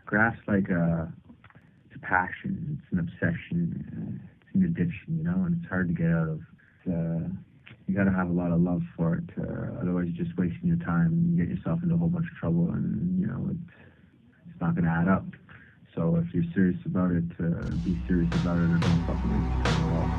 Graph's like it's a passion, it's an obsession, it's an addiction, you know, and it's hard to get out of. You got to have a lot of love for it, otherwise you're just wasting your time and you get yourself into a whole bunch of trouble, and you know it's not going to add up. So if you're serious about it, be serious about it, or don't fucking waste your time at all.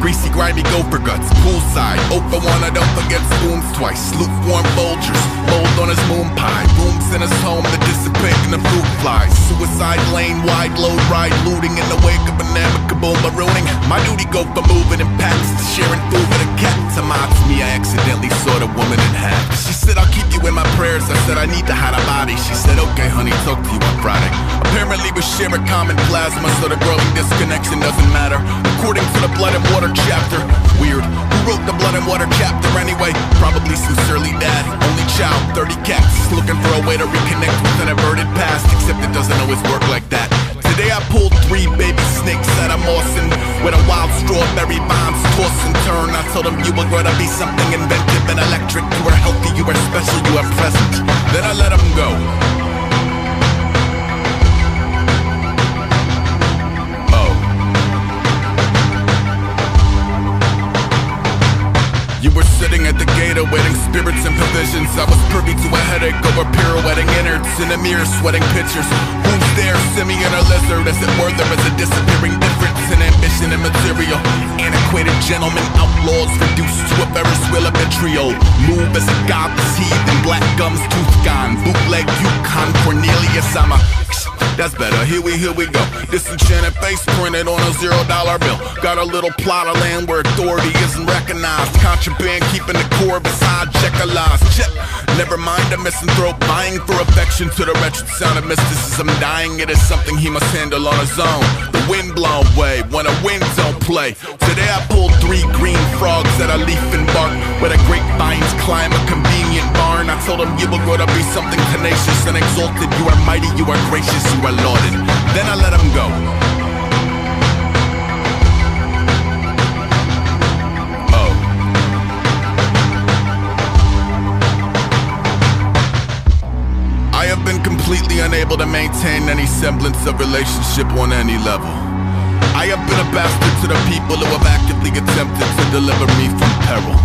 Greasy, grimy gopher guts, poolside, open one, I don't forget spoons twice. Lukewarm Folgers, mold on his moon pie. Rooms in his home that dissipate in the fruit flies. Suicide lane, wide load ride, looting in the wake of an amicable marooning. My duty go for moving in packs to sharing food with a cat. To me, I accidentally saw the woman in half. She said, I'll keep you in my prayers. I said, I need to hide a body. She said, okay honey, talk to you on Friday. Apparently we share a common plasma, so the growing disconnection doesn't matter. According to the blood and water chapter. Weird, who wrote the blood and water chapter anyway? Probably sincerely dad, only child, 30 cats. Looking for a way to reconnect with an averted past, except it doesn't always work like that. Today I pulled 3 baby snakes out of Mawson with a wild strawberry bombs toss and turn. I told them you were gonna be something inventive and electric. You were healthy, you were special, you were present. Then I let them go. You were sitting at the gate awaiting spirits and provisions. I was privy to a headache over pirouetting innards in a mirror sweating pictures. Who's there, simian or lizard? As it were, there is a disappearing difference in ambition and material. Antiquated gentlemen, outlaws reduced to a Ferris wheel of vitriol. Move as a godless heathen, black gums, tooth gone. Bootleg Yukon, Cornelius, I'm a... That's better, here we go. Disenchanted face printed on a $0 bill. Got a little plot of land where authority isn't recognized. Contraband keeping the core beside check-a-laws. Check, never mind a misanthrope vying for affection to the wretched sound of mysticism. Dying, it is something he must handle on his own. The wind blown way when a wind don't play. Today I pulled 3 green frogs at a leaf and bark, where the grapevines climb a convenient barn. I told him you were gonna be something tenacious and exalted. You are mighty, you are gracious, you are lauded. Then I let him go. I have been completely unable to maintain any semblance of relationship on any level. I have been a bastard to the people who have actively attempted to deliver me from peril.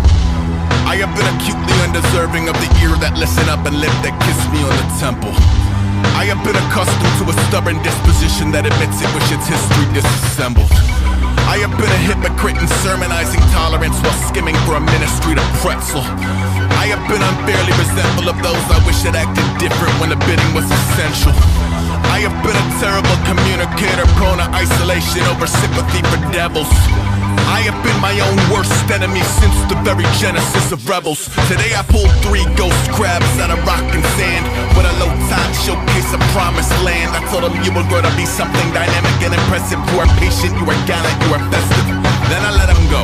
I have been acutely undeserving of the ear that listen up and lip that kiss me on the temple. I have been accustomed to a stubborn disposition that admits it wish its history disassembled. I have been a hypocrite in sermonizing tolerance while skimming for a ministry to pretzel. I have been unfairly resentful of those I wish had acted different when the bidding was essential. I have been a terrible communicator, prone to isolation over sympathy for devils. I have been my own worst enemy since the very genesis of rebels. Today I pulled 3 ghost crabs out of rock and sand with a low tide showcase of promised land. I told them you were gonna be something dynamic and impressive. You are patient, you are gallant, you are festive. Then I let them go.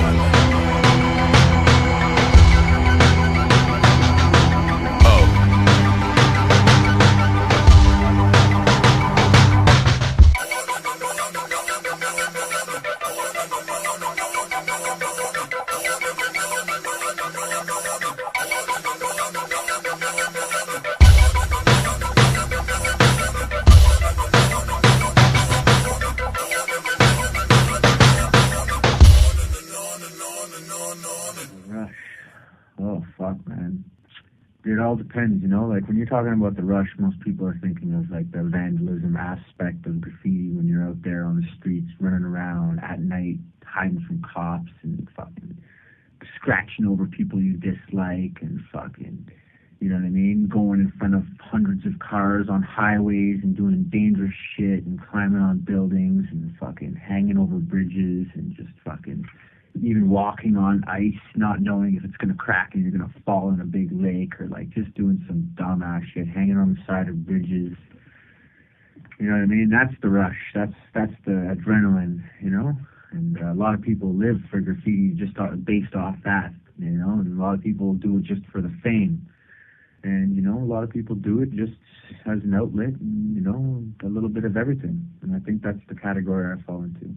Rush. Oh, fuck, man. It all depends, you know? Like, when you're talking about the rush, most people are thinking of, like, the vandalism aspect of graffiti when you're out there on the streets, running around at night, hiding from cops, and fucking scratching over people you dislike, and fucking, you know what I mean? Going in front of hundreds of cars on highways and doing dangerous shit and climbing on buildings and fucking hanging over bridges and just fucking even walking on ice, not knowing if it's going to crack and you're going to fall in a big lake, or like just doing some dumbass shit, hanging on the side of bridges. You know what I mean? That's the rush. That's the adrenaline, you know? And a lot of people live for graffiti just based off that, you know? And a lot of people do it just for the fame. lot of people do it just as an outlet, and, you know, a little bit of everything. And I think that's the category I fall into.